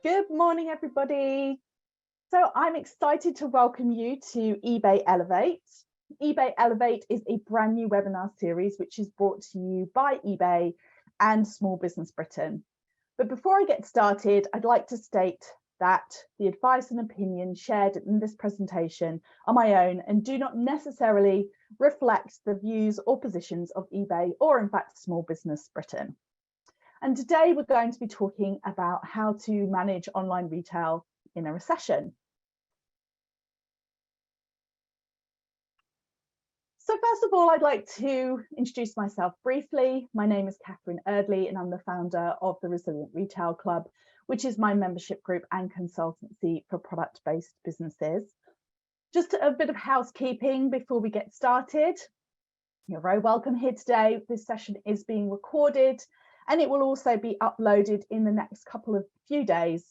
Good morning, everybody. So I'm excited to welcome you to eBay Elevate. eBay Elevate is a brand new webinar series which is brought to you by eBay and Small Business Britain. But before I get started, I'd like to state that the advice and opinions shared in this presentation are my own and do not necessarily reflect the views or positions of eBay or in fact Small Business Britain. And today we're going to be talking about how to manage online retail in a recession. So first of all, I'd like to introduce myself briefly. My name is Catherine Erdly and I'm the founder of the Resilient Retail Club, which is my membership group and consultancy for product-based businesses. Just a bit of housekeeping before we get started. You're very welcome here today. This session is being recorded and it will also be uploaded in the next few days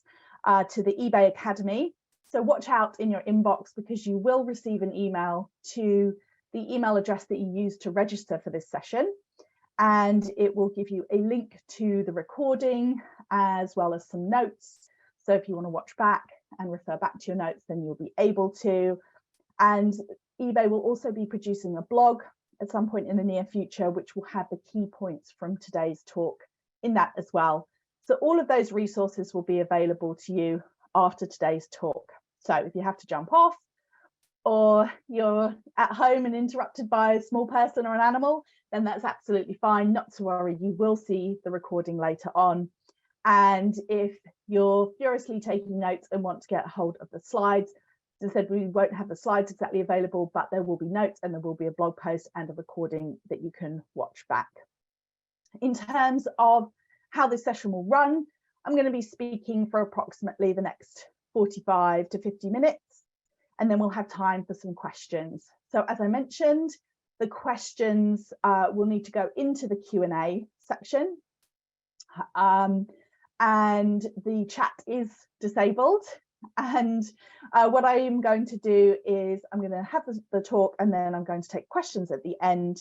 to the eBay Academy. So watch out in your inbox because you will receive an email to the email address that you used to register for this session. And it will give you a link to the recording as well as some notes. So if you want to watch back and refer back to your notes, then you'll be able to. And eBay will also be producing a blog at some point in the near future, which will have the key points from today's talk in that as well. So all of those resources will be available to you after today's talk. So if you have to jump off or you're at home and interrupted by a small person or an animal, then that's absolutely fine, not to worry, you will see the recording later on. And if you're furiously taking notes and want to get a hold of the slides, as I said, we won't have the slides exactly available, but there will be notes and there will be a blog post and a recording that you can watch back. In terms of how this session will run, I'm going to be speaking for approximately the next 45 to 50 minutes, and then we'll have time for some questions. So as I mentioned, the questions will need to go into the Q&A section, and the chat is disabled. And what I am going to do is I'm going to have the talk and then I'm going to take questions at the end.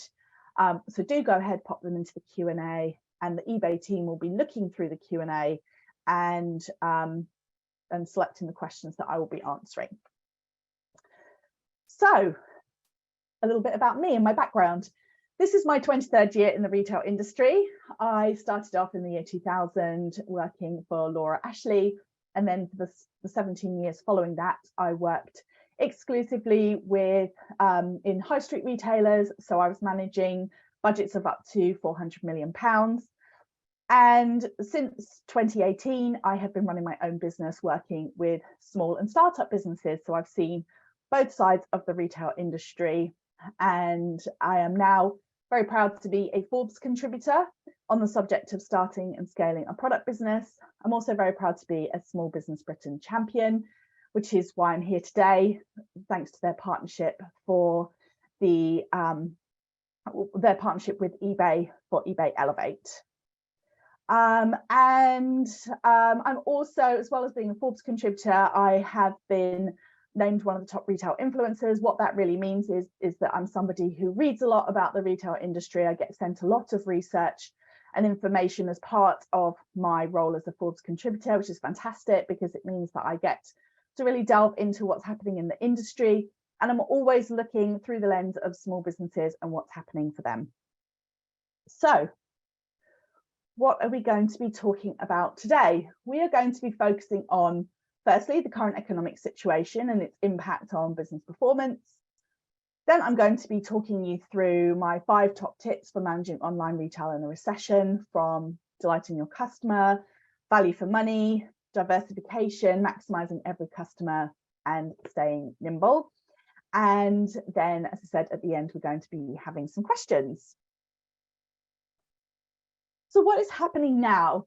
So do go ahead, pop them into the Q&A, and the eBay team will be looking through the Q&A and selecting the questions that I will be answering. So a little bit about me and my background. This is my 23rd year in the retail industry. I started off in the year 2000 working for Laura Ashley. And then for the 17 years following that, I worked exclusively with in high street retailers. So I was managing budgets of up to £400 million. And since 2018, I have been running my own business working with small and startup businesses. So I've seen both sides of the retail industry. And I am now very proud to be a Forbes contributor on the subject of starting and scaling a product business. I'm also very proud to be a Small Business Britain champion, which is why I'm here today, thanks to their partnership for their partnership with eBay for eBay Elevate. I'm also, as well as being a Forbes contributor, I have been named one of the top retail influencers. What that really means is that I'm somebody who reads a lot about the retail industry. I get sent a lot of research and information as part of my role as a Forbes contributor, which is fantastic because it means that I get to really delve into what's happening in the industry. And I'm always looking through the lens of small businesses and what's happening for them. So what are we going to be talking about today? We are going to be focusing on, firstly, the current economic situation and its impact on business performance. Then I'm going to be talking you through my 5 top tips for managing online retail in a recession, from delighting your customer, value for money, diversification, maximizing every customer, and staying nimble. And then, as I said, at the end, we're going to be having some questions. So what is happening now?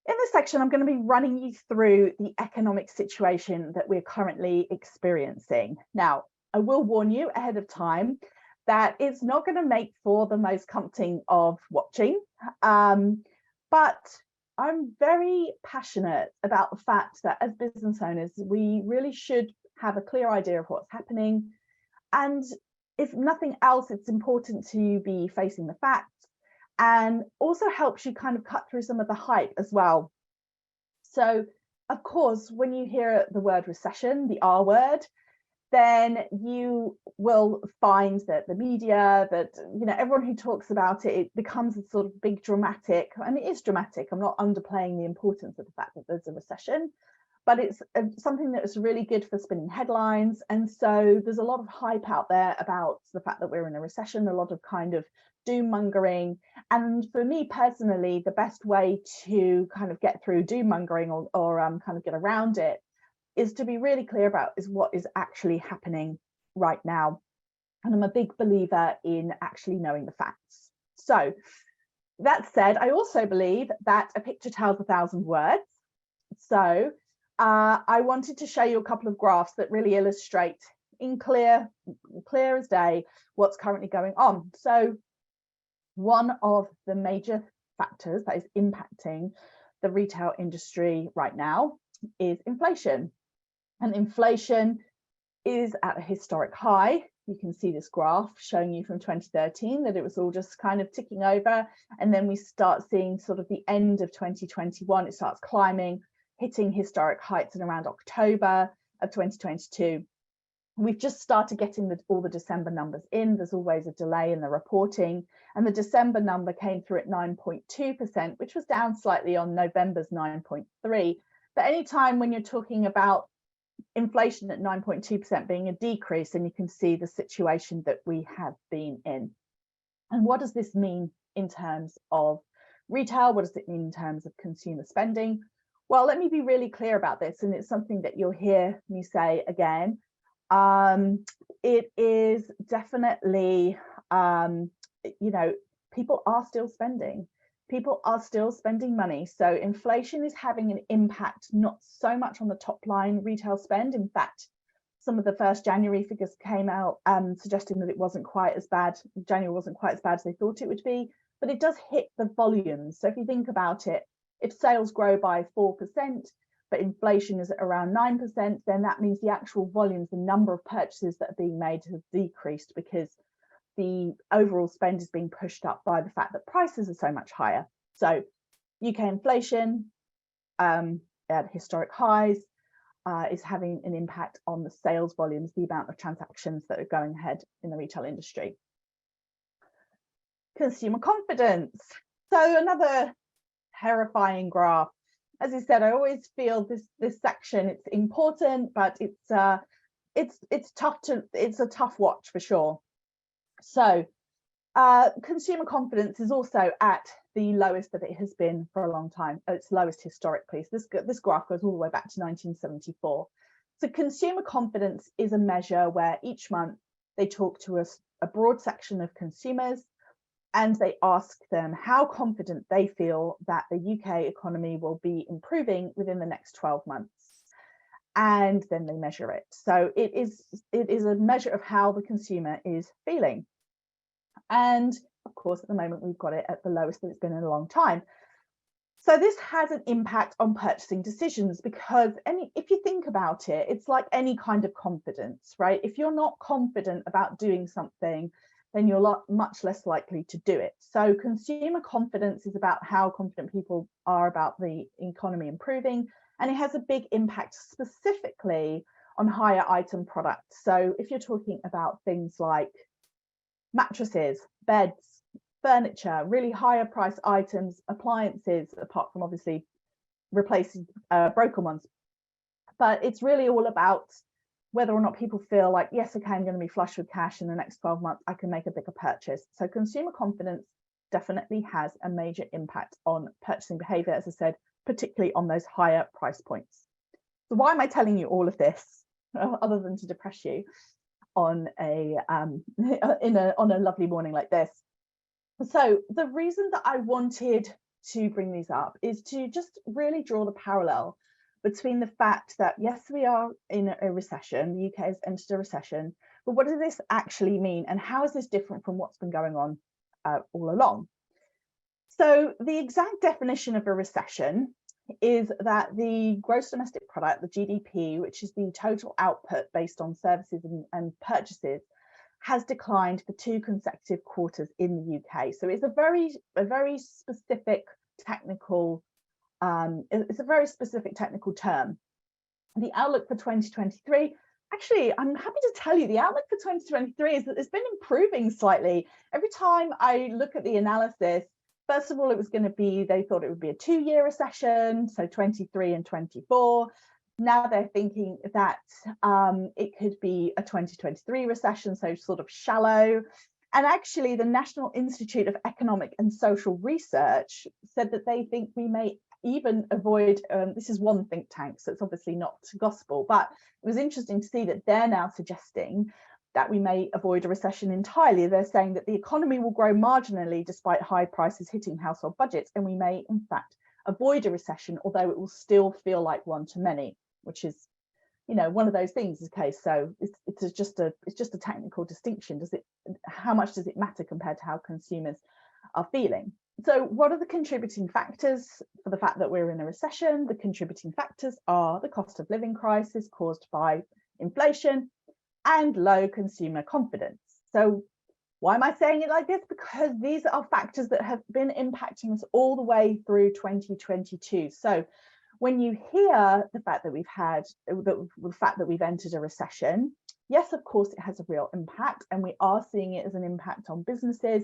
In this section, I'm going to be running you through the economic situation that we're currently experiencing. Now, I will warn you ahead of time that it's not going to make for the most comforting of watching, but I'm very passionate about the fact that as business owners, we really should have a clear idea of what's happening. And if nothing else, it's important to be facing the facts, and also helps you kind of cut through some of the hype as well. So of course, when you hear the word recession, the R word, then you will find that the media, that everyone who talks about it, it becomes a sort of big dramatic, and it is dramatic. I'm not underplaying the importance of the fact that there's a recession, but it's something that is really good for spinning headlines. And so there's a lot of hype out there about the fact that we're in a recession, a lot of kind of doom mongering. And for me personally, the best way to kind of get through doom mongering or kind of get around it is to be really clear about is what is actually happening right now. And I'm a big believer in actually knowing the facts. So that said, I also believe that a picture tells 1,000 words. So I wanted to show you a couple of graphs that really illustrate in clear as day what's currently going on. So one of the major factors that is impacting the retail industry right now is inflation. And inflation is at a historic high. You can see this graph showing you from 2013 that it was all just kind of ticking over. And then we start seeing sort of the end of 2021, it starts climbing, hitting historic heights in around October of 2022. We've just started getting all the December numbers in. There's always a delay in the reporting. And the December number came through at 9.2%, which was down slightly on November's 9.3%. But anytime when you're talking about inflation at 9.2% being a decrease, then you can see the situation that we have been in. And what does this mean in terms of retail? What does it mean in terms of consumer spending? Well, let me be really clear about this, and it's something that you'll hear me say again. It is definitely, people are still spending. People are still spending money. So inflation is having an impact, not so much on the top line retail spend. In fact, some of the first January figures came out suggesting that it wasn't quite as bad. January wasn't quite as bad as they thought it would be, but it does hit the volumes. So if you think about it, if sales grow by 4%, but inflation is at around 9%, then that means the actual volumes, the number of purchases that are being made has decreased because the overall spend is being pushed up by the fact that prices are so much higher. So UK inflation at historic highs is having an impact on the sales volumes, the amount of transactions that are going ahead in the retail industry. Consumer confidence. So another terrifying graph. As I said, I always feel this section, it's important, but it's a tough watch for sure. So consumer confidence is also at the lowest that it has been for a long time. Its lowest historically. So this graph goes all the way back to 1974. So consumer confidence is a measure where each month they talk to a broad section of consumers and they ask them how confident they feel that the UK economy will be improving within the next 12 months. And then they measure it. So it is a measure of how the consumer is feeling. And of course, at the moment, we've got it at the lowest that it's been in a long time. So this has an impact on purchasing decisions because if you think about it, it's like any kind of confidence, right? If you're not confident about doing something, then you're much less likely to do it. So consumer confidence is about how confident people are about the economy improving, and it has a big impact specifically on higher item products. So if you're talking about things like mattresses, beds, furniture, really higher price items, appliances, apart from obviously replacing broken ones. But it's really all about whether or not people feel like, yes, okay, I'm going to be flush with cash in the next 12 months, I can make a bigger purchase. So consumer confidence definitely has a major impact on purchasing behavior, as I said, particularly on those higher price points. So why am I telling you all of this other than to depress you on a lovely morning like this? So the reason that I wanted to bring these up is to just really draw the parallel between the fact that, yes, we are in a recession, the UK has entered a recession, but what does this actually mean? And how is this different from what's been going on all along? So the exact definition of a recession is that the gross domestic product, the GDP, which is the total output based on services and purchases, has declined for 2 consecutive quarters in the UK. So it's a very specific technical it's a very specific technical term. The outlook for 2023, actually, I'm happy to tell you the outlook for 2023 is that it's been improving slightly. Every time I look at the analysis, first of all, it was going to be, they thought it would be a 2-year recession, so 23 and 24. Now they're thinking that it could be a 2023 recession, so sort of shallow. And actually, the National Institute of Economic and Social Research said that they think we may even avoid, this is one think tank, so it's obviously not gospel, but it was interesting to see that they're now suggesting that we may avoid a recession entirely. They're saying that the economy will grow marginally despite high prices hitting household budgets, and we may in fact avoid a recession, although it will still feel like one to many, which is, you know, one of those things. Okay, so it's just a technical distinction. How much does it matter compared to how consumers are feeling? So what are the contributing factors for the fact that we're in a recession? The contributing factors are the cost of living crisis caused by inflation and low consumer confidence. So why am I saying it like this? Because these are factors that have been impacting us all the way through 2022. So when you hear the fact that we've entered a recession, yes, of course, it has a real impact, and we are seeing it as an impact on businesses.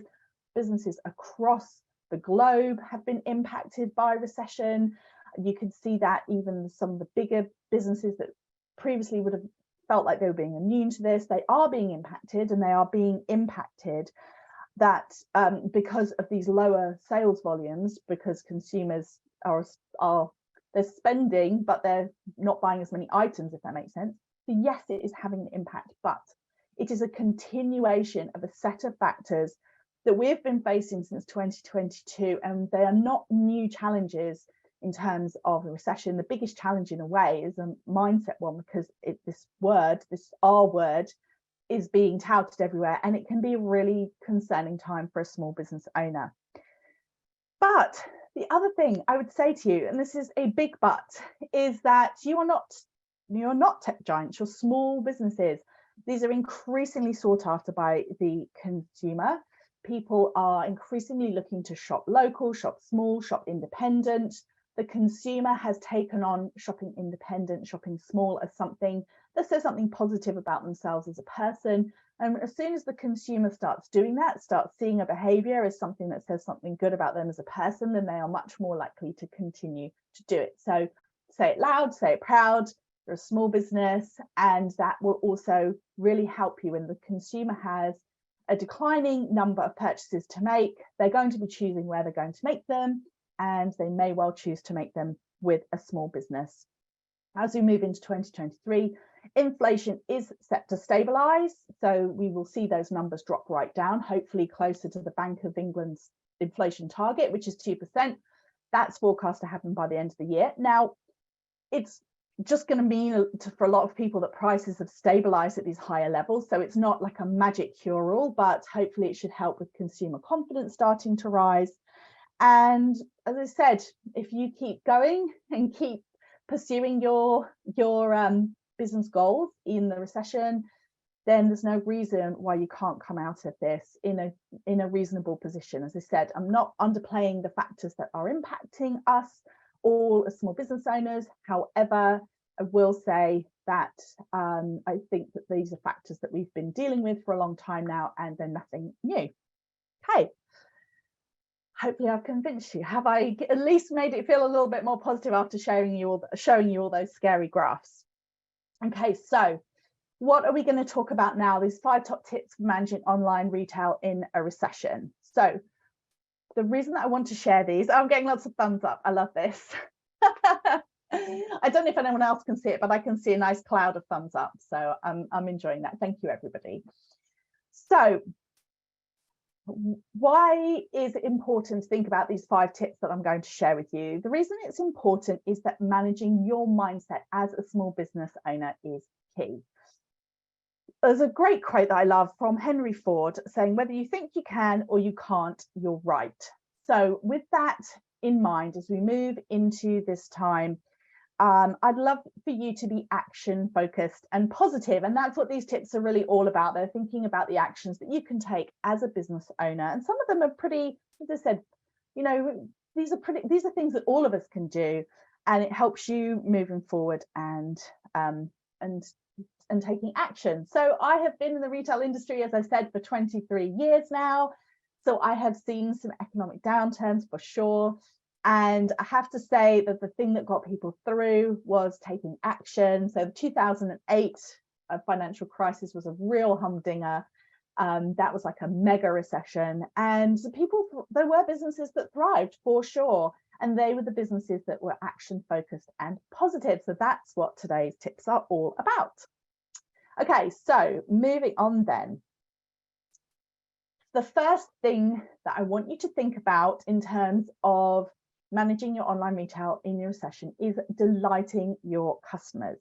Businesses across the globe have been impacted by recession. You can see that even some of the bigger businesses that previously would have felt like they were being immune to this, they are being impacted, and they are being impacted that because of these lower sales volumes, because consumers are they're spending, but they're not buying as many items, if that makes sense. So yes, it is having an impact, but it is a continuation of a set of factors that we've been facing since 2022, and they are not new challenges in terms of a recession. The biggest challenge in a way is a mindset one, because this R word is being touted everywhere, and it can be a really concerning time for a small business owner. But the other thing I would say to you, and this is a big but, is that you're not tech giants, you're small businesses. These are increasingly sought after by the consumer. People are increasingly looking to shop local, shop small, shop independent. The consumer has taken on shopping independent, shopping small as something that says something positive about themselves as a person. And as soon as the consumer starts doing that, starts seeing a behavior as something that says something good about them as a person, then they are much more likely to continue to do it. So say it loud, say it proud. You're a small business, and that will also really help you when the consumer has a declining number of purchases to make. They're going to be choosing where they're going to make them, and they may well choose to make them with a small business. As we move into 2023, inflation is set to stabilise, so we will see those numbers drop right down, hopefully closer to the Bank of England's inflation target, which is 2%. That's forecast to happen by the end of the year. Now, it's just going to mean for a lot of people that prices have stabilised at these higher levels, so it's not like a magic cure-all, but hopefully it should help with consumer confidence starting to rise. And as I said, if you keep going and keep pursuing your business goals in the recession, then there's no reason why you can't come out of this in a reasonable position. As I said, I'm not underplaying the factors that are impacting us all as small business owners. However, I will say that I think that these are factors that we've been dealing with for a long time now, and they're nothing new. Okay. Hopefully I've convinced you. Have I at least made it feel a little bit more positive after showing you all those scary graphs? Okay, so what are we going to talk about now? These 5 top tips for managing online retail in a recession. So the reason that I want to share these, I'm getting lots of thumbs up. I love this. I don't know if anyone else can see it, but I can see a nice cloud of thumbs up. So I'm enjoying that. Thank you, everybody. So why is it important to think about these 5 tips that I'm going to share with you? The reason it's important is that managing your mindset as a small business owner is key. There's a great quote that I love from Henry Ford saying, whether you think you can or you can't, you're right. So with that in mind, as we move into this time, I'd love for you to be action focused and positive. And that's what these tips are really all about. They're thinking about the actions that you can take as a business owner. And some of them are pretty, as I said, you know, these are things that all of us can do, and it helps you moving forward and taking action. So I have been in the retail industry, as I said, for 23 years now. So I have seen some economic downturns for sure. And I have to say that the thing that got people through was taking action. So the 2008 financial crisis was a real humdinger. That was like a mega recession. And there were businesses that thrived for sure. And they were the businesses that were action focused and positive. So that's what today's tips are all about. Okay, so moving on then. The first thing that I want you to think about in terms of managing your online retail in your recession is delighting your customers.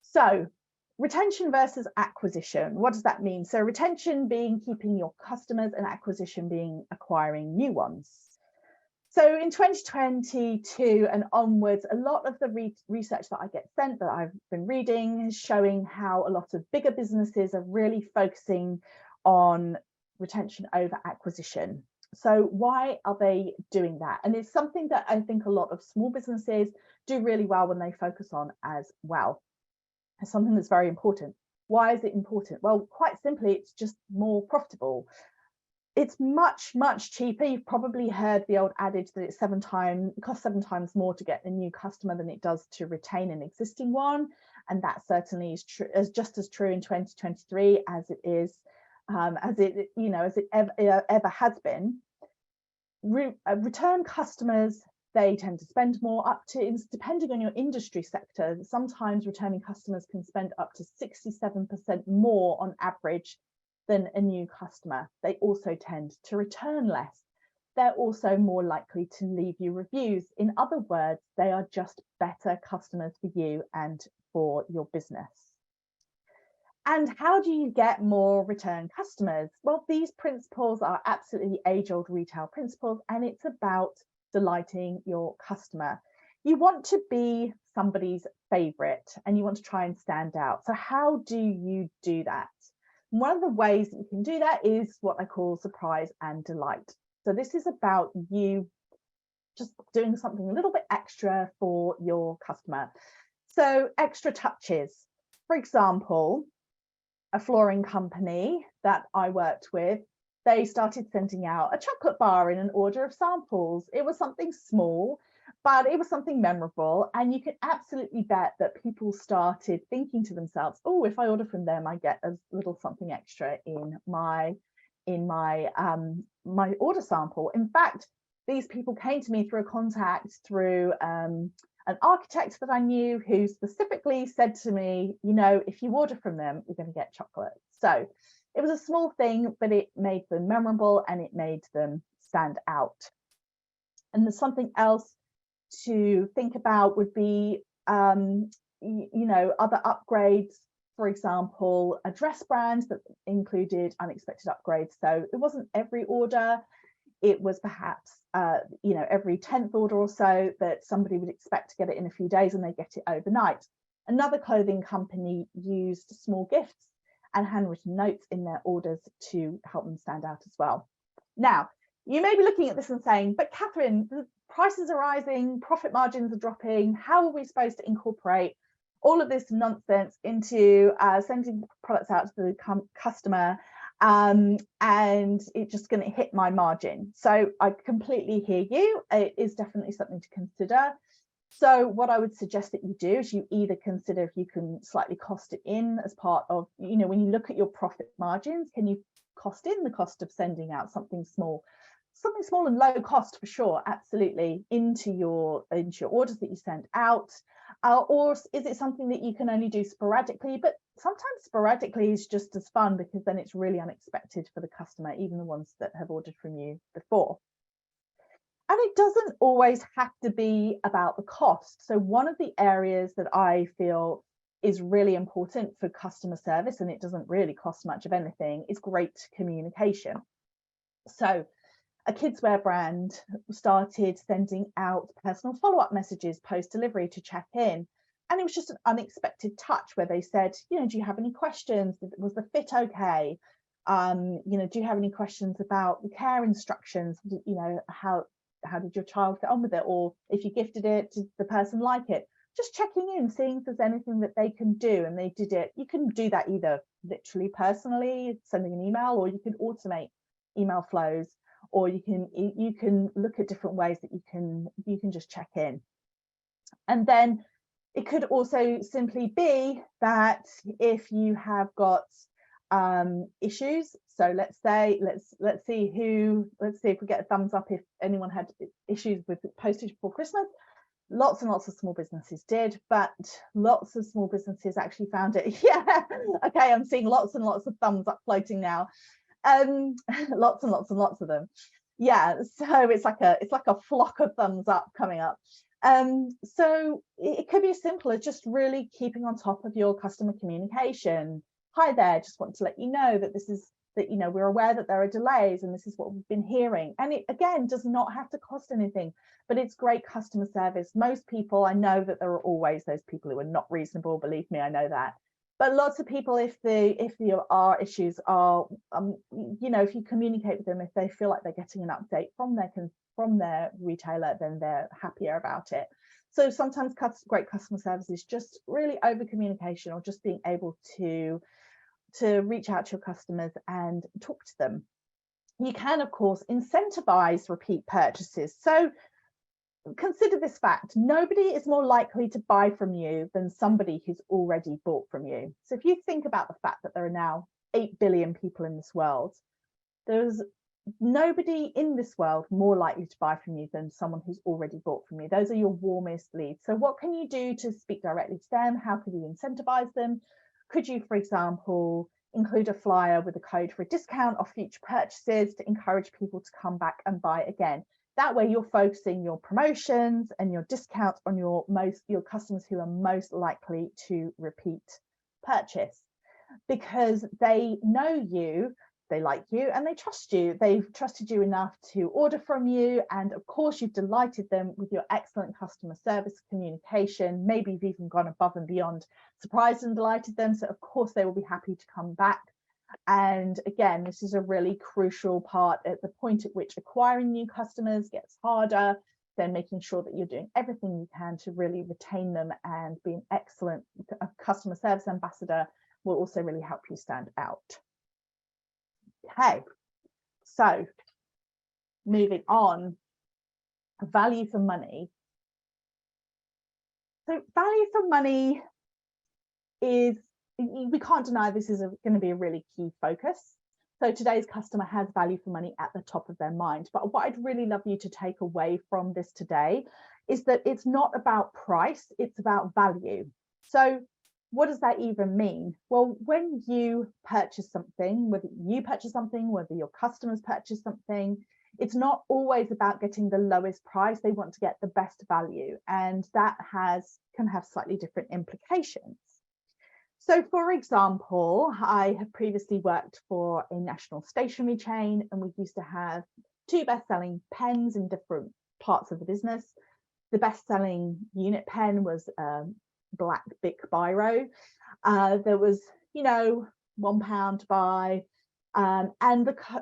So retention versus acquisition, what does that mean? So retention being keeping your customers and acquisition being acquiring new ones. So in 2022 and onwards, a lot of the research that I get sent that I've been reading is showing how a lot of bigger businesses are really focusing on retention over acquisition. So why are they doing that? And it's something that I think a lot of small businesses do really well when they focus on as well. It's something that's very important. Why is it important? Well, quite simply, it's just more profitable. It's much, much cheaper. You've probably heard the old adage that it costs 7 times more to get a new customer than it does to retain an existing one. And that certainly is true, just as true in 2023 as it is, as it ever has been. Return customers, they tend to spend more, up to, depending on your industry sector, sometimes returning customers can spend up to 67% more on average than a new customer. They also tend to return less. They're also more likely to leave you reviews. In other words, they are just better customers for you and for your business. And how do you get more return customers? Well, these principles are absolutely age-old retail principles, and it's about delighting your customer. You want to be somebody's favorite and you want to try and stand out. So how do you do that? One of the ways that you can do that is what I call surprise and delight. So this is about you just doing something a little bit extra for your customer. So extra touches. For example, a flooring company that I worked with, they started sending out a chocolate bar in an order of samples. It was something small, but it was something memorable. And you can absolutely bet that people started thinking to themselves, oh, if I order from them, I get a little something extra in my order sample. In fact, these people came to me through a contact through an architect that I knew, who specifically said to me, you know, if you order from them, you're going to get chocolate. So it was a small thing, but it made them memorable and it made them stand out. And there's something else to think about would be, other upgrades. For example, a dress brand that included unexpected upgrades. So it wasn't every order. It was perhaps, every 10th order or so that somebody would expect to get it in a few days and they get it overnight. Another clothing company used small gifts and handwritten notes in their orders to help them stand out as well. Now, you may be looking at this and saying, but Catherine, the prices are rising, profit margins are dropping. How are we supposed to incorporate all of this nonsense into sending products out to the customer, and it's just going to hit my margin? So I completely hear you. It is definitely something to consider. So what I would suggest that you do is you either consider if you can slightly cost it in as part of, when you look at your profit margins, can you cost in the cost of sending out something small and low cost for sure, absolutely, into your orders that you send out, or is it something that you can only do sporadically? But sometimes sporadically is just as fun, because then it's really unexpected for the customer, even the ones that have ordered from you before. And it doesn't always have to be about the cost. So one of the areas that I feel is really important for customer service, and it doesn't really cost much of anything, is great communication. So a kidswear brand started sending out personal follow-up messages post-delivery to check in. And it was just an unexpected touch where they said, do you have any questions? Was the fit okay? Do you have any questions about the care instructions? How did your child get on with it? Or if you gifted it, did the person like it? Just checking in, seeing if there's anything that they can do, and they did it. You can do that either literally personally, sending an email, or you can automate email flows, or you can look at different ways that you can just check in. And then it could also simply be that if you have got issues, so let's see if we get a thumbs up if anyone had issues with postage before Christmas. Lots and lots of small businesses did, but lots of small businesses actually found it. Yeah, okay, I'm seeing lots and lots of thumbs up floating now. Lots and lots and lots of them. Yeah, so it's like a flock of thumbs up coming up. So it could be as simple as just really keeping on top of your customer communication. Hi there, just want to let you know that we're aware that there are delays and this is what we've been hearing. And it, again, does not have to cost anything, but it's great customer service. Most people, I know that there are always those people who are not reasonable, believe me, I know that. But lots of people, if there are issues, are, if you communicate with them, if they feel like they're getting an update from their retailer, then they're happier about it. So sometimes great customer service is just really over communication, or just being able to reach out to your customers and talk to them. You can, of course, incentivize repeat purchases. So consider this fact: nobody is more likely to buy from you than somebody who's already bought from you. So if you think about the fact that there are now 8 billion people in this world, there's nobody in this world more likely to buy from you than someone who's already bought from you. Those are your warmest leads. So what can you do to speak directly to them? How can you incentivize them? Could you, for example, include a flyer with a code for a discount off future purchases to encourage people to come back and buy again? That way you're focusing your promotions and your discounts on your customers who are most likely to repeat purchase, because they know you, they like you, and they trust you. They've trusted you enough to order from you, and of course you've delighted them with your excellent customer service communication. Maybe you've even gone above and beyond, surprised and delighted them, so of course they will be happy to come back. And again, this is a really crucial part at the point at which acquiring new customers gets harder. Then making sure that you're doing everything you can to really retain them and be an excellent customer service ambassador will also really help you stand out. Okay, so moving on, value for money. So value for money is, we can't deny this is going to be a really key focus. So today's customer has value for money at the top of their mind. But what I'd really love you to take away from this today is that it's not about price, it's about value. So what does that even mean? Well, when you purchase something, whether you purchase something, whether your customers purchase something, it's not always about getting the lowest price. They want to get the best value, and that can have slightly different implications. So, for example, I have previously worked for a national stationery chain, and we used to have 2 best-selling pens in different parts of the business. The best-selling unit pen was Black Bic Biro. There was, £1 to buy, and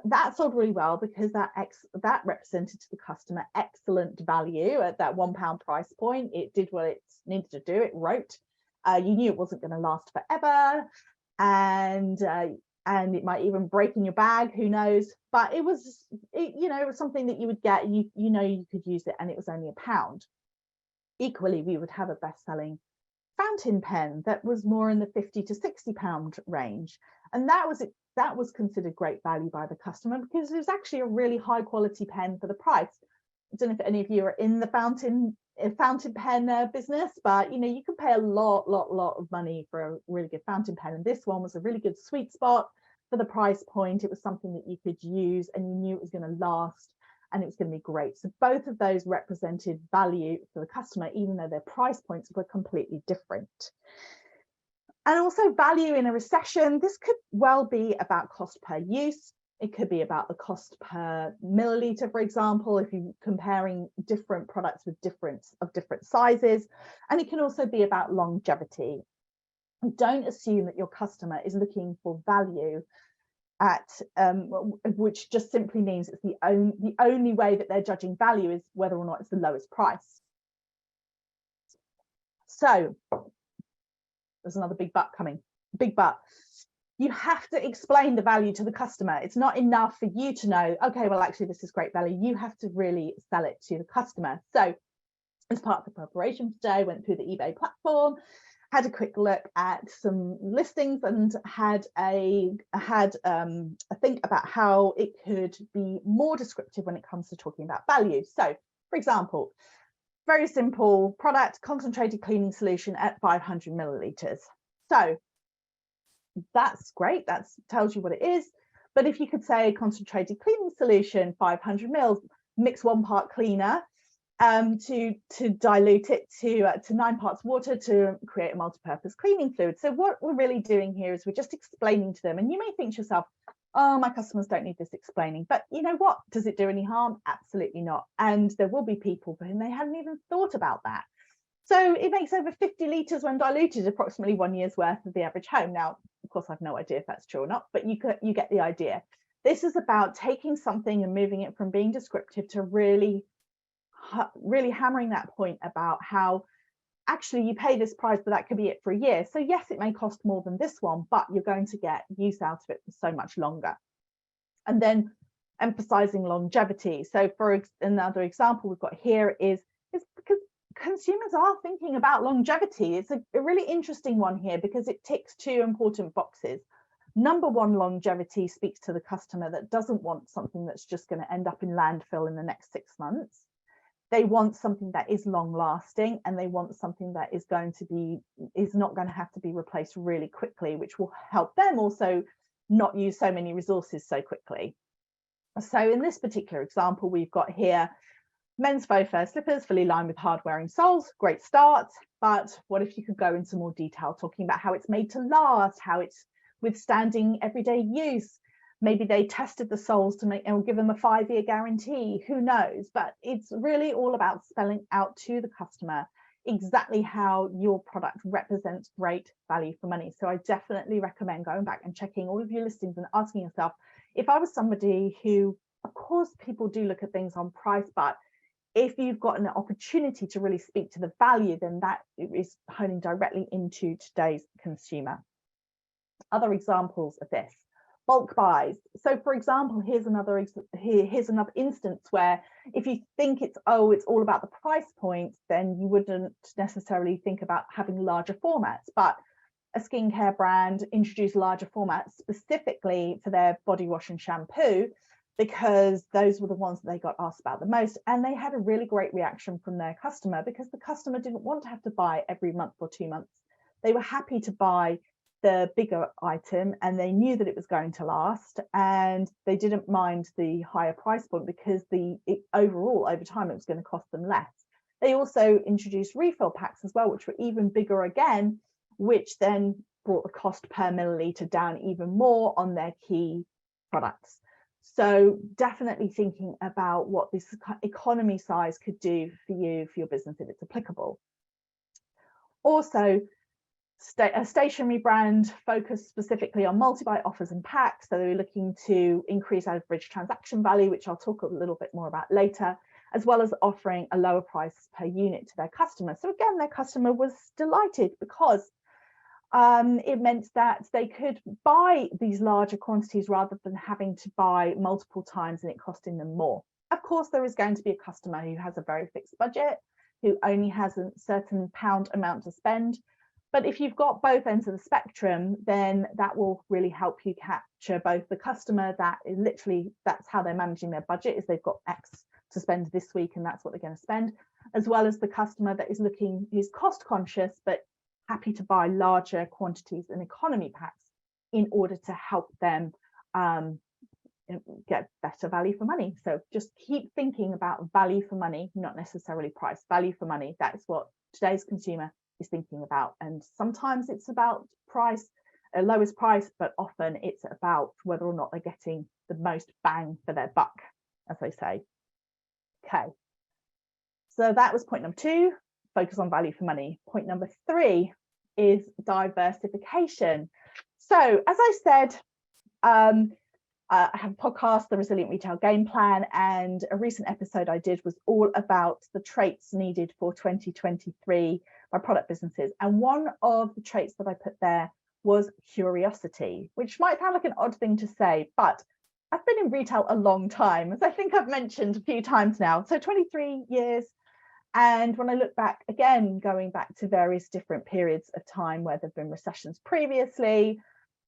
that sold really well because that represented to the customer excellent value at that £1 price point. It did what it needed to do. It wrote. You knew it wasn't going to last forever, and it might even break in your bag. Who knows? But it was something that you would get. You could use it, and it was only £1. Equally, we would have a best-selling fountain pen that was more in the £50 to £60 range, and that was considered great value by the customer because it was actually a really high quality pen for the price. I don't know if any of you are in the fountain pen business, but you can pay a lot of money for a really good fountain pen, and this one was a really good sweet spot for the price point. It was something that you could use and you knew it was going to last and it was going to be great. So both of those represented value for the customer, even though their price points were completely different. And also value in a recession, this could well be about cost per use. It could be about the cost per milliliter, for example, if you're comparing different products with different sizes. And it can also be about longevity. Don't assume that your customer is looking for value at, which just simply means it's the only way that they're judging value is whether or not it's the lowest price. So there's another big but coming, big but. You have to explain the value to the customer. It's not enough for you to know, okay, well, actually, this is great value. You have to really sell it to the customer. So as part of the preparation for today, I went through the eBay platform, had a quick look at some listings, and had a think about how it could be more descriptive when it comes to talking about value. So, for example, very simple product, concentrated cleaning solution at 500 milliliters. So that's great. That tells you what it is. But if you could say concentrated cleaning solution, 500 mils, mix 1 part cleaner to dilute it to 9 parts water to create a multi-purpose cleaning fluid. So what we're really doing here is we're just explaining to them. And you may think to yourself, oh, my customers don't need this explaining. But you know what? Does it do any harm? Absolutely not. And there will be people for whom they hadn't even thought about that. So it makes over 50 litres when diluted, approximately 1 year's worth of the average home. Now, of course, I've no idea if that's true or not, but you get the idea. This is about taking something and moving it from being descriptive to really hammering that point about how actually you pay this price, but that could be it for a year. So yes, it may cost more than this one, but you're going to get use out of it for so much longer. And then emphasizing longevity. So for another example we've got here is because consumers are thinking about longevity. It's a really interesting one here because it ticks 2 important boxes. Number one, longevity speaks to the customer that doesn't want something that's just going to end up in landfill in the next 6 months. They want something that is long lasting, and they want something that is not going to have to be replaced really quickly, which will help them also not use so many resources so quickly. So in this particular example, we've got here men's faux fur slippers, fully lined with hard wearing soles. Great start. But what if you could go into more detail, talking about how it's made to last, how it's withstanding everyday use? Maybe they tested the soles to make and give them a 5-year guarantee. Who knows? But it's really all about spelling out to the customer exactly how your product represents great value for money. So I definitely recommend going back and checking all of your listings and asking yourself, if I was somebody who, of course, people do look at things on price, but if you've got an opportunity to really speak to the value, then that is honing directly into today's consumer. Other examples of this. Bulk buys. So for example, here's another instance where if you think it's all about the price point, then you wouldn't necessarily think about having larger formats. But a skincare brand introduced larger formats specifically for their body wash and shampoo, because those were the ones that they got asked about the most. And they had a really great reaction from their customer, because the customer didn't want to have to buy every month or 2 months. They were happy to buy the bigger item, and they knew that it was going to last, and they didn't mind the higher price point because overall over time it was going to cost them less. They also introduced refill packs as well, which were even bigger again, which then brought the cost per milliliter down even more on their key products. So definitely thinking about what this economy size could do for you, for your business, if it's applicable. Also, a stationery brand focused specifically on multi-buy offers and packs. So they were looking to increase average transaction value, which I'll talk a little bit more about later, as well as offering a lower price per unit to their customer. So again, their customer was delighted because it meant that they could buy these larger quantities rather than having to buy multiple times and it costing them more. Of course, there is going to be a customer who has a very fixed budget, who only has a certain pound amount to spend. But if you've got both ends of the spectrum, then that will really help you capture both the customer that is literally, that's how they're managing their budget, is they've got X to spend this week and that's what they're going to spend, as well as the customer that is cost conscious, but happy to buy larger quantities and economy packs in order to help them get better value for money. So just keep thinking about value for money, not necessarily price. Value for money, that is what today's consumer is thinking about. And sometimes it's about price, lowest price, but often it's about whether or not they're getting the most bang for their buck, as they say. Okay, so that was point number 2, focus on value for money. Point number 3 is diversification. So as I said, I have a podcast, The Resilient Retail Game Plan, and a recent episode I did was all about the traits needed for 2023 by product businesses. And one of the traits that I put there was curiosity, which might sound like an odd thing to say, but I've been in retail a long time, as I think I've mentioned a few times now. So 23 years. And when I look back again, going back to various different periods of time where there have been recessions previously,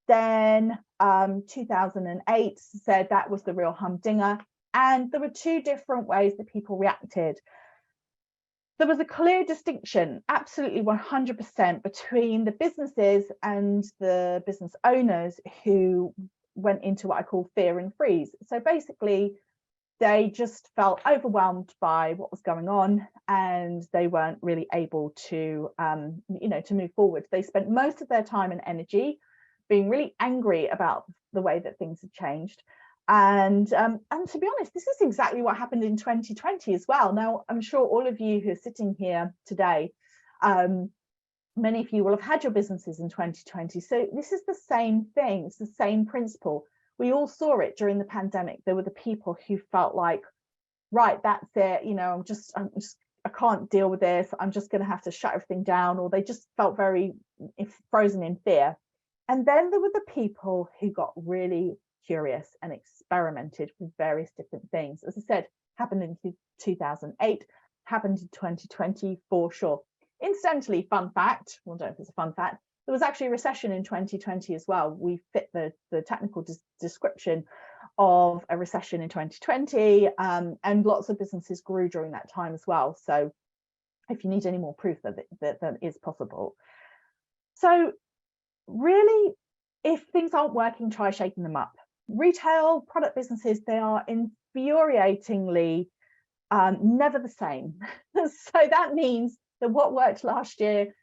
then 2008 said that was the real humdinger. And there were two different ways that people reacted. There was a clear distinction, absolutely 100%, between the businesses and the business owners who went into what I call fear and freeze. So basically, they just felt overwhelmed by what was going on, and they weren't really able to, to move forward. They spent most of their time and energy being really angry about the way that things had changed. And to be honest, this is exactly what happened in 2020 as well. Now, I'm sure all of you who are sitting here today, many of you will have had your businesses in 2020. So this is the same thing. It's the same principle. We all saw it during the pandemic. There were the people who felt like, right, that's it. I can't deal with this. I'm just going to have to shut everything down. Or they just felt very frozen in fear. And then there were the people who got really curious and experimented with various different things. As I said, happened in 2008, happened in 2020 for sure. Incidentally, fun fact, well, I don't know if it's a fun fact, there was actually a recession in 2020 as well. We fit the technical description of a recession in 2020, and lots of businesses grew during that time as well. So if you need any more proof that is possible. So really, if things aren't working, try shaking them up. Retail product businesses, they are infuriatingly never the same. So that means that what worked last year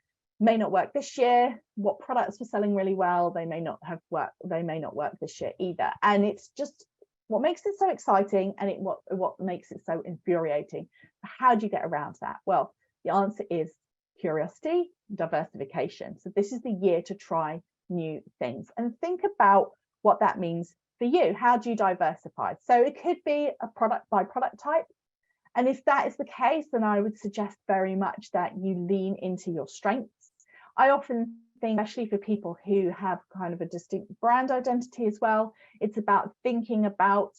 may not work this year. What products were selling really well, they may not work this year either. And it's just what makes it so exciting, and what makes it so infuriating. How do you get around that? Well, the answer is curiosity, diversification. So this is the year to try new things and think about what that means for you. How do you diversify? So it could be a product by product type. And if that is the case, then I would suggest very much that you lean into your strengths. I often think, especially for people who have kind of a distinct brand identity as well, it's about thinking about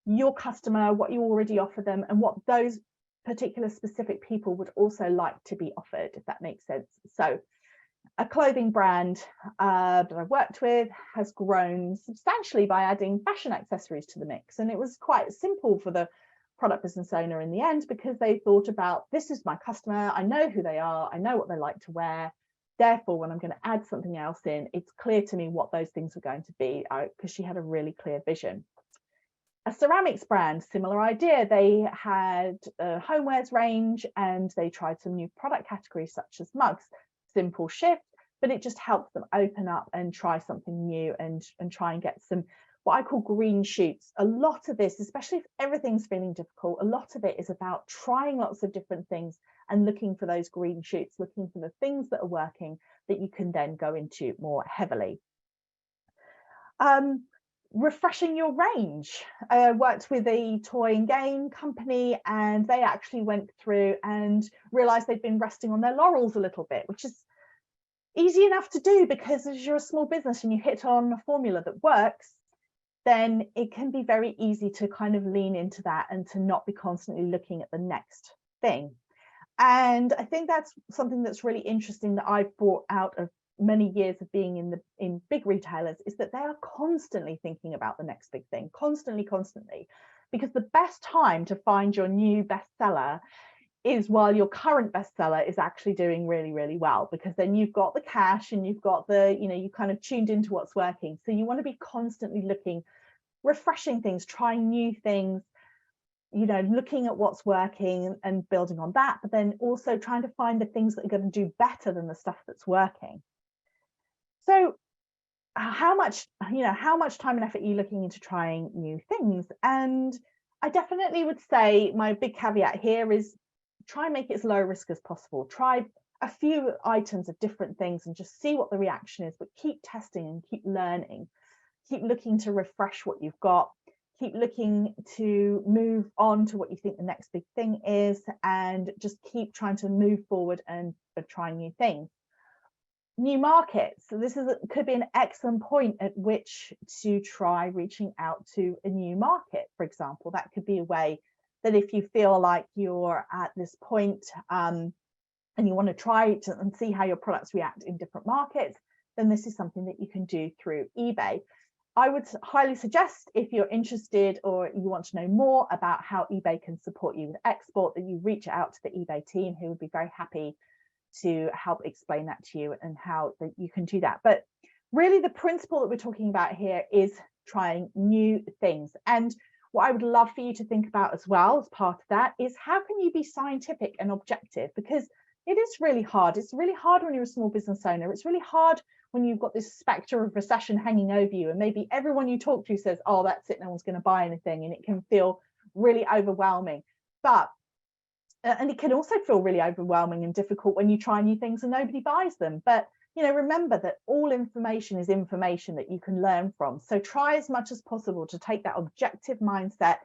your customer, what you already offer them, and what those particular specific people would also like to be offered, if that makes sense. So a clothing brand that I've worked with has grown substantially by adding fashion accessories to the mix. And it was quite simple for the product business owner in the end, because they thought about, this is my customer, I know who they are, I know what they like to wear. Therefore, when I'm going to add something else in, it's clear to me what those things are going to be, because she had a really clear vision. A ceramics brand, similar idea. They had a homewares range and they tried some new product categories such as mugs. Simple shift, but it just helps them open up and try something new and try and get some, what I call green shoots. A lot of this, especially if everything's feeling difficult, a lot of it is about trying lots of different things and looking for those green shoots, looking for the things that are working that you can then go into more heavily. Refreshing your range. I worked with a toy and game company, and they actually went through and realized they'd been resting on their laurels a little bit, which is easy enough to do, because as you're a small business and you hit on a formula that works, then it can be very easy to kind of lean into that and to not be constantly looking at the next thing. And I think that's something that's really interesting that I've brought out of many years of being in big retailers, is that they are constantly thinking about the next big thing, constantly, because the best time to find your new bestseller is while your current bestseller is actually doing really, really well, because then you've got the cash and you've got the, you kind of tuned into what's working. So you want to be constantly looking, refreshing things, trying new things, looking at what's working and building on that, but then also trying to find the things that are going to do better than the stuff that's working. So how much time and effort are you looking into trying new things? And I definitely would say my big caveat here is try and make it as low risk as possible. Try a few items of different things and just see what the reaction is, but keep testing and keep learning. keep looking to refresh what you've got, keep looking to move on to what you think the next big thing is, and just keep trying to move forward and try new things. New markets. So this could be an excellent point at which to try reaching out to a new market, for example. That could be a way that if you feel like you're at this point and you want to try it and see how your products react in different markets, then this is something that you can do through eBay. I would highly suggest, if you're interested or you want to know more about how eBay can support you with export, that you reach out to the eBay team, who would be very happy to help explain that to you and how that you can do that. But really the principle that we're talking about here is trying new things. And what I would love for you to think about as well as part of that is, how can you be scientific and objective? Because it is really hard. It's really hard when you're a small business owner. It's really hard when you've got this spectre of recession hanging over you, and maybe everyone you talk to says, oh, that's it, no one's going to buy anything, and it can feel really overwhelming. And it can also feel really overwhelming and difficult when you try new things and nobody buys them. But remember that all information is information that you can learn from. So try as much as possible to take that objective mindset.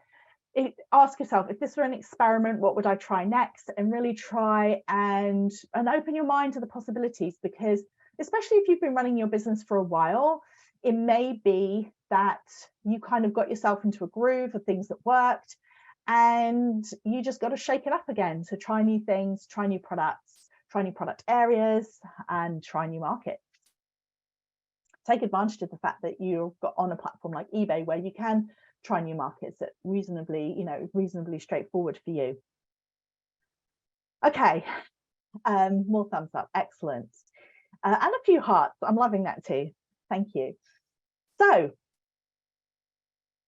Ask yourself, if this were an experiment, what would I try next? And really try and open your mind to the possibilities, because especially if you've been running your business for a while, it may be that you kind of got yourself into a groove of things that worked, and you just got to shake it up again. So try new things, try new products, try new product areas, and try new markets. Take advantage of the fact that you've got on a platform like eBay where you can try new markets that reasonably straightforward for you. Okay, more thumbs up, excellent. And a few hearts, I'm loving that too, thank you. So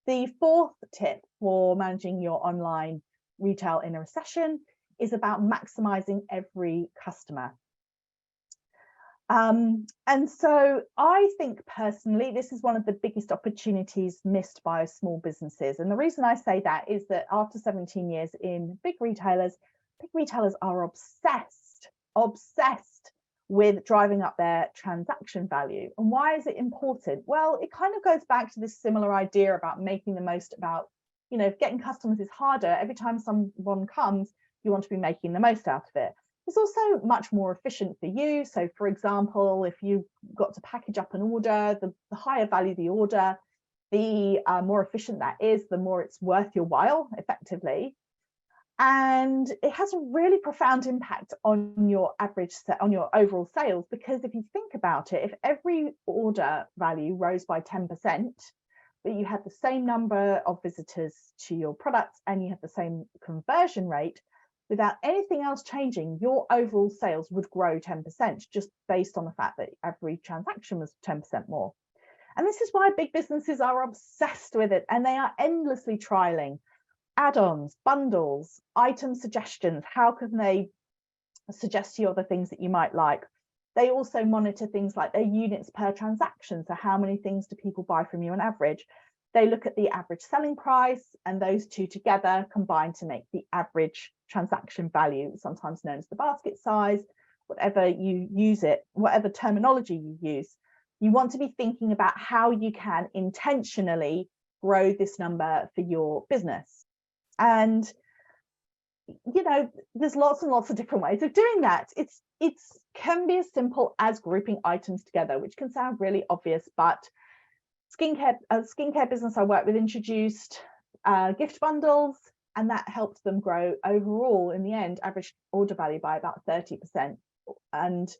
the fourth tip for managing your online retail in a recession is about maximizing every customer. And so I think personally, this is one of the biggest opportunities missed by small businesses. And the reason I say that is that after 17 years in big retailers are obsessed with driving up their transaction value. And why is it important? Well, it kind of goes back to this similar idea about making the most, about, getting customers is harder. Every time someone comes, you want to be making the most out of it. It's also much more efficient for you. So for example, if you've got to package up an order, the higher value the order, the more efficient that is, the more it's worth your while effectively. And it has a really profound impact on your overall sales, because if you think about it, if every order value rose by 10%, but you had the same number of visitors to your products and you had the same conversion rate, without anything else changing, your overall sales would grow 10%, just based on the fact that every transaction was 10% more. And this is why big businesses are obsessed with it, and they are endlessly trialing add-ons, bundles, item suggestions. How can they suggest to you other things that you might like? They also monitor things like their units per transaction. So how many things do people buy from you on average? They look at the average selling price, and those two together combine to make the average transaction value, sometimes known as the basket size, whatever you use it, whatever terminology you use. You want to be thinking about how you can intentionally grow this number for your business. And there's lots and lots of different ways of doing that. It can be as simple as grouping items together, which can sound really obvious, but a skincare business I work with introduced gift bundles, and that helped them grow overall, in the end, average order value by about 30%. And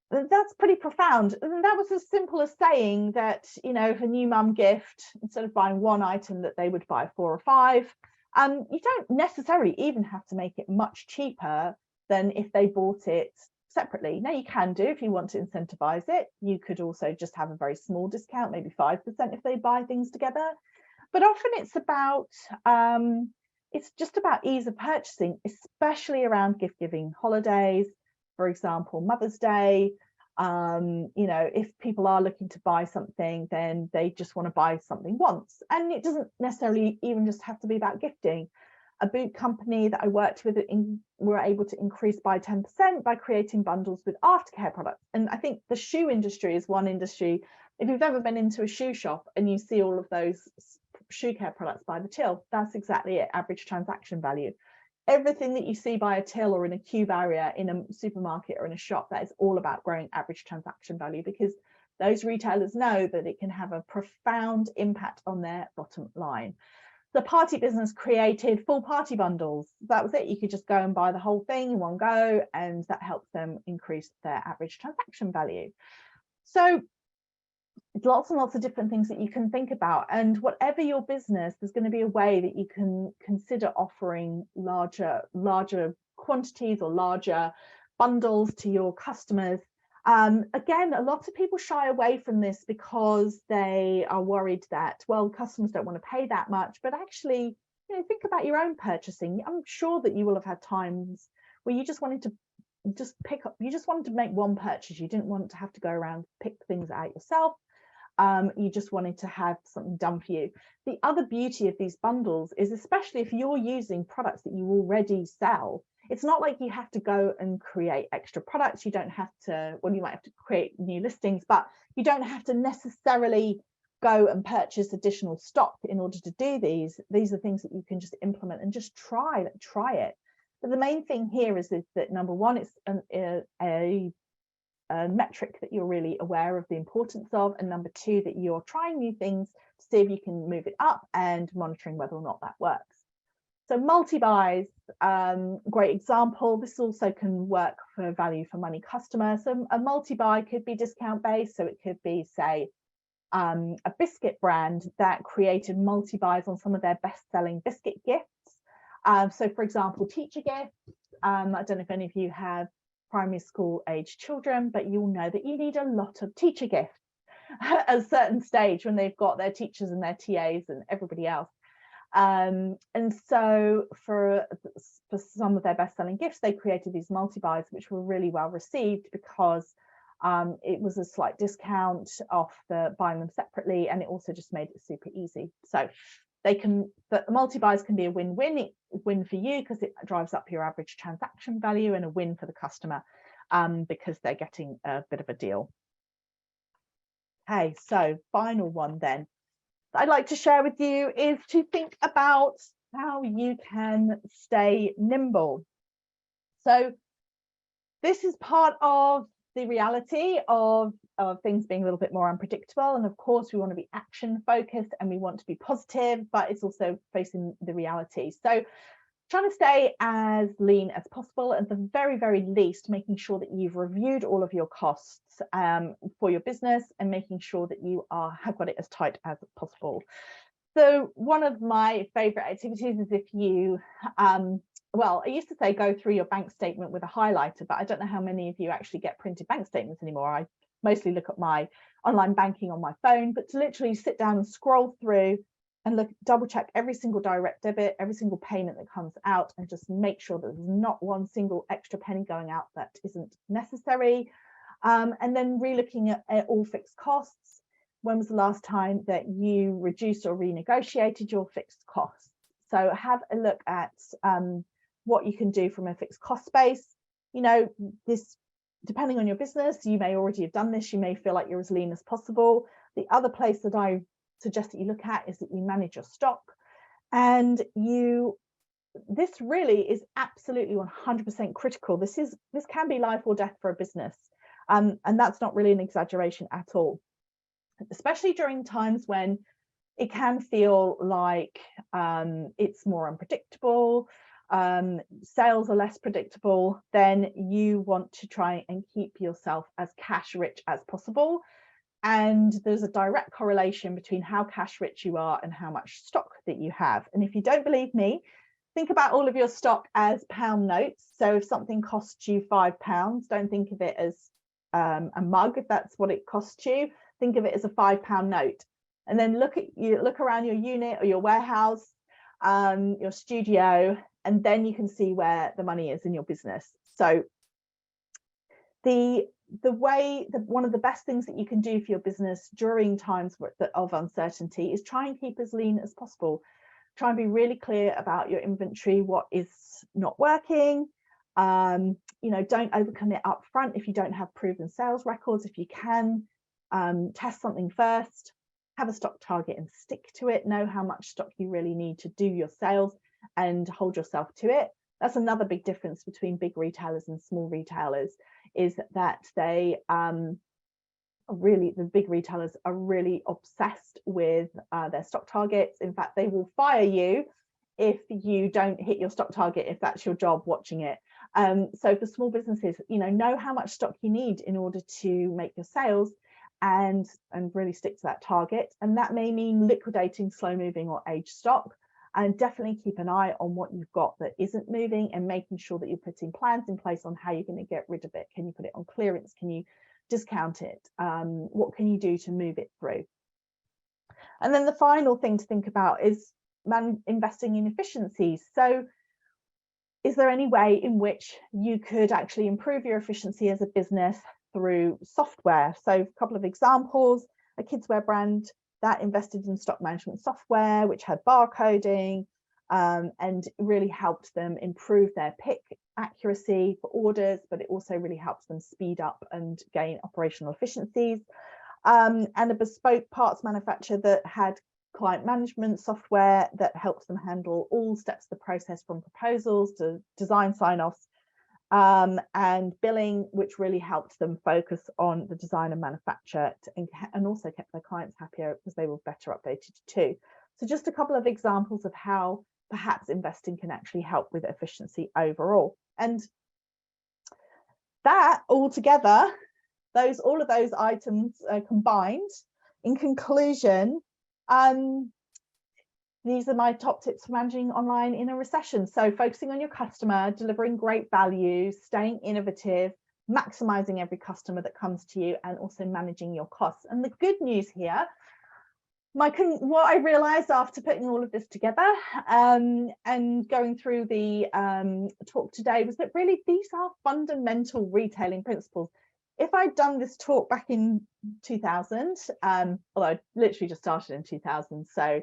that's pretty profound. And that was as simple as saying that, if a new mum gift, instead of buying one item, that they would buy 4 or 5. You don't necessarily even have to make it much cheaper than if they bought it separately. Now, you can do, if you want to incentivize it, you could also just have a very small discount, maybe 5% if they buy things together. But often it's just about ease of purchasing, especially around gift giving, holidays, for example, Mother's Day. If people are looking to buy something, then they just want to buy something once. And it doesn't necessarily even just have to be about gifting. A boot company that I worked with were able to increase by 10% by creating bundles with aftercare products. And I think the shoe industry is one industry If you've ever been into a shoe shop and you see all of those shoe care products by the till, that's exactly it, average transaction value. Everything that you see by a till or in a queue barrier in a supermarket or in a shop, that is all about growing average transaction value, because those retailers know that it can have a profound impact on their bottom line. The party business created full party bundles. That was it. You could just go and buy the whole thing in one go, and that helps them increase their average transaction value. So lots and lots of different things that you can think about, and whatever your business, there's going to be a way that you can consider offering larger quantities or larger bundles to your customers. Again, a lot of people shy away from this because they are worried that, well, customers don't want to pay that much. But actually, think about your own purchasing. I'm sure that you will have had times where you just wanted to make one purchase. You didn't want to have to go around pick things out yourself. You just wanted to have something done for you. The other beauty of these bundles is, especially if you're using products that you already sell, it's not like you have to go and create extra products. You don't have to, well, you might have to create new listings, but you don't have to necessarily go and purchase additional stock in order to do these. These are things that you can just implement and just try it. But the main thing here is that number one, it's a metric that you're really aware of the importance of, and number two, that you're trying new things to see if you can move it up and monitoring whether or not that works. So multi-buys, great example. This also can work for value for money customers. So a multi-buy could be discount based. So it could be, say, a biscuit brand that created multi-buys on some of their best-selling biscuit gifts. So for example, teacher gifts. I don't know if any of you have primary school age children, but you'll know that you need a lot of teacher gifts at a certain stage when they've got their teachers and their TAs and everybody else. And so for some of their best-selling gifts, they created these multi-buys, which were really well received because it was a slight discount off the buying them separately, and it also just made it super easy. So the multi-buys can be a win for you because it drives up your average transaction value, and a win for the customer because they're getting a bit of a deal. Okay, so final one then I'd like to share with you is to think about how you can stay nimble. So this is part of the reality of things being a little bit more unpredictable. And of course, we want to be action focused and we want to be positive, but it's also facing the reality. So trying to stay as lean as possible, at the very, very least, making sure that you've reviewed all of your costs for your business and making sure that you have got it as tight as possible. So one of my favorite activities is if you, well, I used to say go through your bank statement with a highlighter, but I don't know how many of you actually get printed bank statements anymore. I mostly look at my online banking on my phone, but to literally sit down and scroll through and double check every single direct debit, every single payment that comes out, and just make sure that there's not one single extra penny going out that isn't necessary. And then re-looking at all fixed costs. When was the last time that you reduced or renegotiated your fixed costs? So have a look at what you can do from a fixed cost base. This, depending on your business, you may already have done this. You may feel like you're as lean as possible. The other place that I suggest that you look at is that you manage your stock, and this really is absolutely 100% critical. This can be life or death for a business, and that's not really an exaggeration at all, especially during times when it can feel like it's more unpredictable, sales are less predictable. Then you want to try and keep yourself as cash rich as possible. And there's a direct correlation between how cash rich you are and how much stock that you have. And if you don't believe me, think about all of your stock as pound notes. So if something costs you £5, don't think of it as a mug, if that's what it costs you. Think of it as a £5 note. And then look around your unit or your warehouse, your studio, and then you can see where the money is in your business. So one of the best things that you can do for your business during times of uncertainty is try and keep as lean as possible. Try and be really clear about your inventory, what is not working. Don't overcommit up front if you don't have proven sales records. If you can test something first, have a stock target and stick to it, know how much stock you really need to do your sales and hold yourself to it. That's another big difference between big retailers and small retailers, is that they the big retailers are really obsessed with their stock targets. In fact, they will fire you if you don't hit your stock target, if that's your job watching it. So for small businesses, know how much stock you need in order to make your sales and really stick to that target. And that may mean liquidating slow moving or aged stock, and definitely keep an eye on what you've got that isn't moving and making sure that you're putting plans in place on how you're going to get rid of it. Can you put it on clearance? Can you discount it? What can you do to move it through? And then the final thing to think about is investing in efficiencies. So is there any way in which you could actually improve your efficiency as a business through software? So a couple of examples: a kidswear brand that invested in stock management software, which had barcoding, and really helped them improve their pick accuracy for orders, but it also really helps them speed up and gain operational efficiencies. And a bespoke parts manufacturer that had client management software that helps them handle all steps of the process, from proposals to design sign-offs, and billing, which really helped them focus on the design and manufacture, and also kept their clients happier because they were better updated too. So just a couple of examples of how perhaps investing can actually help with efficiency overall. And that all together, all of those items combined, in conclusion, these are my top tips for managing online in a recession. So focusing on your customer, delivering great value, staying innovative, maximizing every customer that comes to you, and also managing your costs. And the good news here, what I realized after putting all of this together and going through the talk today, was that really these are fundamental retailing principles. If I'd done this talk back in 2000, although I literally just started in 2000, so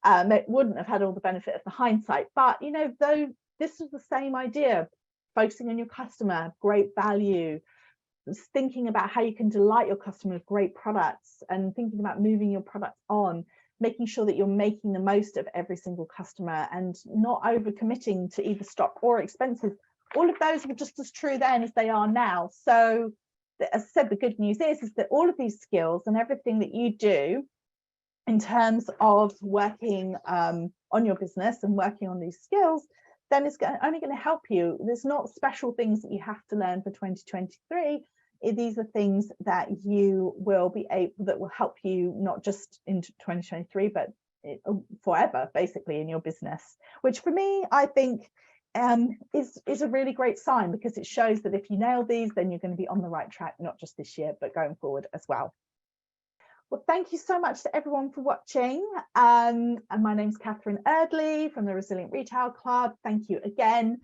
it wouldn't have had all the benefit of the hindsight. But though this was the same idea, focusing on your customer, great value, thinking about how you can delight your customer with great products, and thinking about moving your products on, making sure that you're making the most of every single customer and not over committing to either stock or expenses. All of those were just as true then as they are now. So as I said, the good news is that all of these skills and everything that you do in terms of working on your business and working on these skills, then it's only going to help you. There's not special things that you have to learn for 2023. These are things that you will be able, that will help you not just into 2023, but forever, basically, in your business, which for me, I think is a really great sign, because it shows that if you nail these, then you're going to be on the right track, not just this year, but going forward as well. Well, thank you so much to everyone for watching. And my name's Catherine Erdly from the Resilient Retail Club. Thank you again.